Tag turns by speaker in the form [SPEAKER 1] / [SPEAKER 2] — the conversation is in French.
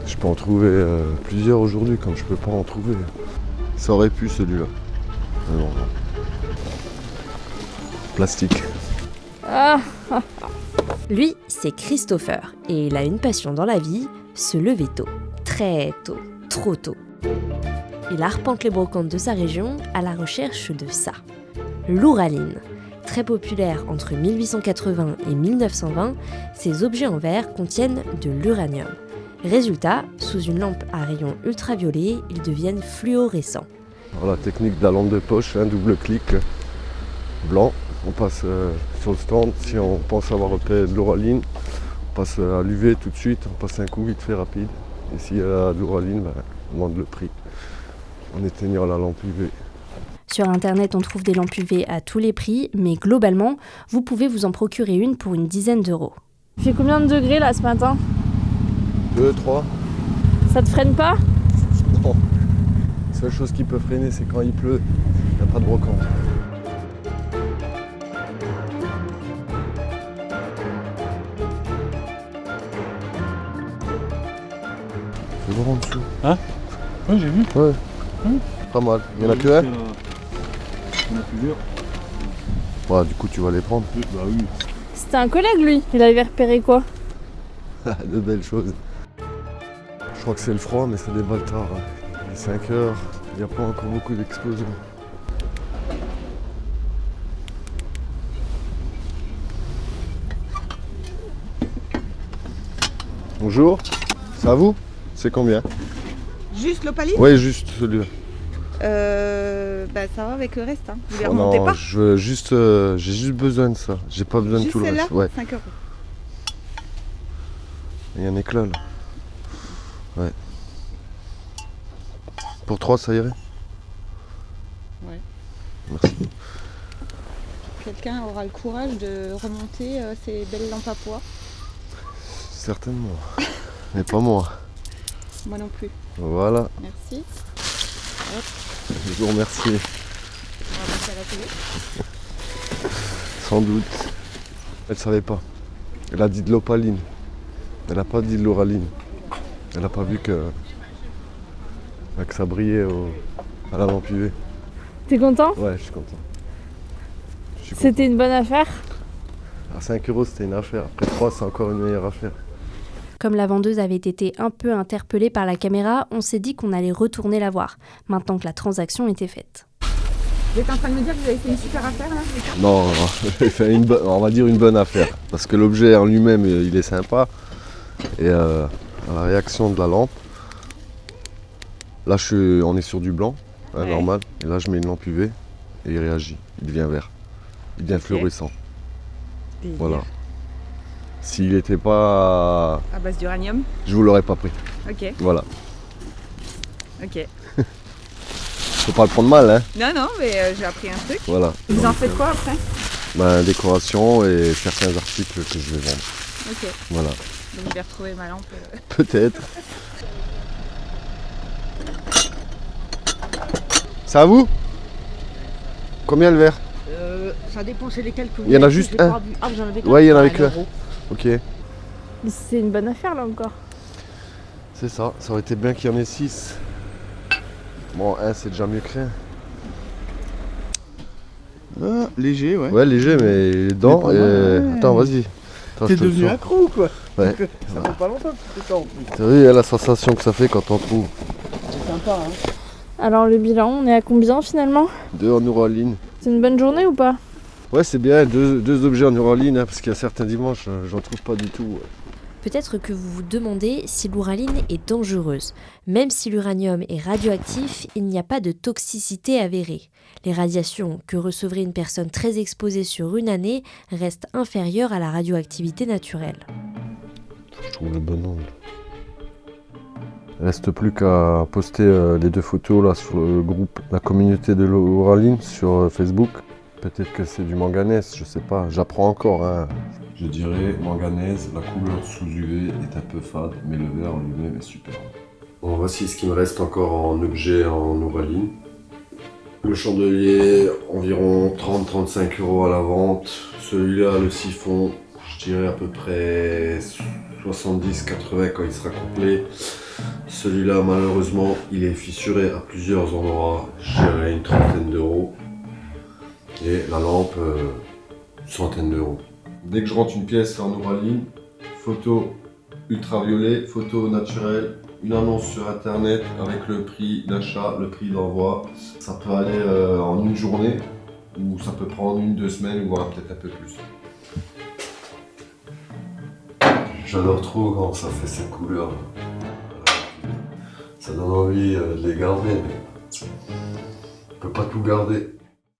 [SPEAKER 1] Je peux en trouver plusieurs aujourd'hui, comme je peux pas en trouver. Ça aurait pu celui-là. Mais non. Plastique.
[SPEAKER 2] Ah. Lui, c'est Christopher, et il a une passion dans la vie, se lever tôt. Très tôt, trop tôt. Il arpente les brocantes de sa région à la recherche de ça. L'ouraline. Très populaire entre 1880 et 1920, ces objets en verre contiennent de l'uranium. Résultat, sous une lampe à rayons ultraviolets, ils deviennent fluorescents.
[SPEAKER 1] Alors, la technique de la lampe de poche, un double clic blanc. On passe sur le stand. Si on pense avoir repéré de l'ouraline, on passe à l'UV tout de suite. On passe un coup vite fait rapide. Et s'il y a de l'ouraline, on demande le prix en éteignant la lampe UV.
[SPEAKER 2] Sur internet, on trouve des lampes UV à tous les prix, mais globalement, vous pouvez vous en procurer une pour une dizaine d'euros. Il fait combien de degrés là ce matin ?
[SPEAKER 1] 2, 3.
[SPEAKER 2] Ça te freine pas ?
[SPEAKER 1] Non. La seule chose qui peut freiner, c'est quand il pleut. Il n'y a pas de brocante. C'est voir en dessous.
[SPEAKER 3] Hein ? Oui, j'ai vu.
[SPEAKER 1] Ouais. Pas mal. Il y en a que un ?
[SPEAKER 3] Il y en a plusieurs.
[SPEAKER 1] Ouais, du coup, tu vas les prendre.
[SPEAKER 3] Bah oui.
[SPEAKER 2] C'était un collègue lui, il avait repéré quoi ?
[SPEAKER 1] De belles choses. Je crois que c'est le froid, mais ça déballe tard. Il est 5 heures, il n'y a pas encore beaucoup d'explosions. Bonjour, c'est à vous ? C'est combien ?
[SPEAKER 4] Juste l'opaline ?
[SPEAKER 1] Oui, juste celui-là.
[SPEAKER 4] Ça va avec le reste. Hein. Vous les
[SPEAKER 1] Oh
[SPEAKER 4] remontez
[SPEAKER 1] non,
[SPEAKER 4] pas ?
[SPEAKER 1] j'ai juste besoin de ça. J'ai pas besoin de
[SPEAKER 4] Juste
[SPEAKER 1] tout le
[SPEAKER 4] celle-là
[SPEAKER 1] reste. Ouais.
[SPEAKER 4] 5 euros.
[SPEAKER 1] Il y a un éclat là. Ouais. Pour 3, ça irait ?
[SPEAKER 4] Ouais.
[SPEAKER 1] Merci.
[SPEAKER 4] Quelqu'un aura le courage de remonter ces belles lampes à pois ?
[SPEAKER 1] Certainement. Mais pas moi.
[SPEAKER 4] Moi non plus.
[SPEAKER 1] Voilà.
[SPEAKER 4] Merci.
[SPEAKER 1] Je vous remercie.
[SPEAKER 4] On va passer à la télé.
[SPEAKER 1] Sans doute. Elle savait pas. Elle a dit de l'opaline. Elle a pas dit de l'ouraline. Elle a pas vu que ça brillait à la lampe UV.
[SPEAKER 2] T'es content ?
[SPEAKER 1] Ouais, je suis content. Je suis content.
[SPEAKER 2] C'était une bonne affaire ?
[SPEAKER 1] À 5 euros, c'était une affaire. Après 3, c'est encore une meilleure affaire.
[SPEAKER 2] Comme la vendeuse avait été un peu interpellée par la caméra, on s'est dit qu'on allait retourner la voir, maintenant que la transaction était faite.
[SPEAKER 4] Vous êtes en train de me dire que vous avez fait une super affaire là ?
[SPEAKER 1] Non, j'ai fait on va dire une bonne affaire. Parce que l'objet en lui-même, il est sympa. Et la réaction de la lampe, là on est sur du blanc, hein,
[SPEAKER 4] Ouais.
[SPEAKER 1] normal. Et là je mets une lampe UV et il réagit. Il devient vert. Il devient fluorescent. Voilà. S'il n'était pas...
[SPEAKER 4] À base d'uranium ?
[SPEAKER 1] Je vous l'aurais pas pris.
[SPEAKER 4] Ok,
[SPEAKER 1] Voilà.
[SPEAKER 4] ok.
[SPEAKER 1] Faut pas le prendre mal, hein.
[SPEAKER 4] Non, non, mais j'ai appris un truc.
[SPEAKER 1] Voilà.
[SPEAKER 4] Vous en faites quoi après ?
[SPEAKER 1] Décoration et certains articles que je vais vendre.
[SPEAKER 4] Ok,
[SPEAKER 1] Voilà.
[SPEAKER 4] donc je vais retrouver ma lampe.
[SPEAKER 1] Peut-être. C'est à vous ? Combien le verre ?
[SPEAKER 4] Ça dépend, c'est lesquels que vous
[SPEAKER 1] Il y en a
[SPEAKER 4] avez,
[SPEAKER 1] juste
[SPEAKER 4] je l'ai
[SPEAKER 1] un.
[SPEAKER 4] pas vu. Ah, vous en avez
[SPEAKER 1] Ouais, il y en a
[SPEAKER 4] Ah,
[SPEAKER 1] avec
[SPEAKER 4] un
[SPEAKER 1] un.
[SPEAKER 4] euro.
[SPEAKER 1] Ok.
[SPEAKER 2] Mais c'est une bonne affaire là encore.
[SPEAKER 1] C'est ça. Ça aurait été bien qu'il y en ait 6. Bon, un c'est déjà mieux que rien.
[SPEAKER 3] Ah, léger, ouais.
[SPEAKER 1] Ouais, léger, mais les dents.
[SPEAKER 3] pas mal, ouais.
[SPEAKER 1] Attends, vas-y. Attends,
[SPEAKER 3] T'es
[SPEAKER 1] je te le
[SPEAKER 3] devenu
[SPEAKER 1] sors.
[SPEAKER 3] accro quoi.
[SPEAKER 1] Ouais.
[SPEAKER 3] Ça fait pas longtemps que tu fais ça en plus.
[SPEAKER 1] T'as vu la sensation que ça fait quand on trouve
[SPEAKER 3] C'est sympa, hein.
[SPEAKER 2] Alors le bilan, on est à combien finalement ?
[SPEAKER 1] 2 en ouraline.
[SPEAKER 2] C'est une bonne journée ou pas ?
[SPEAKER 1] Ouais, c'est bien, deux objets en ouraline, hein, parce qu'il y a certains dimanches, j'en trouve pas du tout. Ouais.
[SPEAKER 2] Peut-être que vous vous demandez si l'ouraline est dangereuse. Même si l'uranium est radioactif, il n'y a pas de toxicité avérée. Les radiations que recevrait une personne très exposée sur une année restent inférieures à la radioactivité naturelle.
[SPEAKER 1] Je trouve le bon angle. Il reste plus qu'à poster les 2 photos là sur le groupe La Communauté de l'Ouraline sur Facebook. Peut-être que c'est du manganèse, je sais pas, j'apprends encore. Hein. Je dirais manganèse, la couleur sous UV est un peu fade, mais le verre en lui-même est super. Bon, voici ce qui me reste encore en objet en ouraline. Le chandelier, environ 30-35 euros à la vente. Celui-là, le siphon, je dirais à peu près 70-80 quand il sera complet. Celui-là, malheureusement, il est fissuré à plusieurs endroits. Je dirais une trentaine d'euros. Et la lampe, une centaine d'euros. Dès que je rentre une pièce en Oraline, photo ultraviolet, photo naturelle, une annonce sur internet avec le prix d'achat, le prix d'envoi. Ça peut aller en une journée ou ça peut prendre 1-2 semaines ou voire peut-être un peu plus. J'adore trop quand ça fait ces couleurs. Ça donne envie de les garder, mais on peut pas tout garder.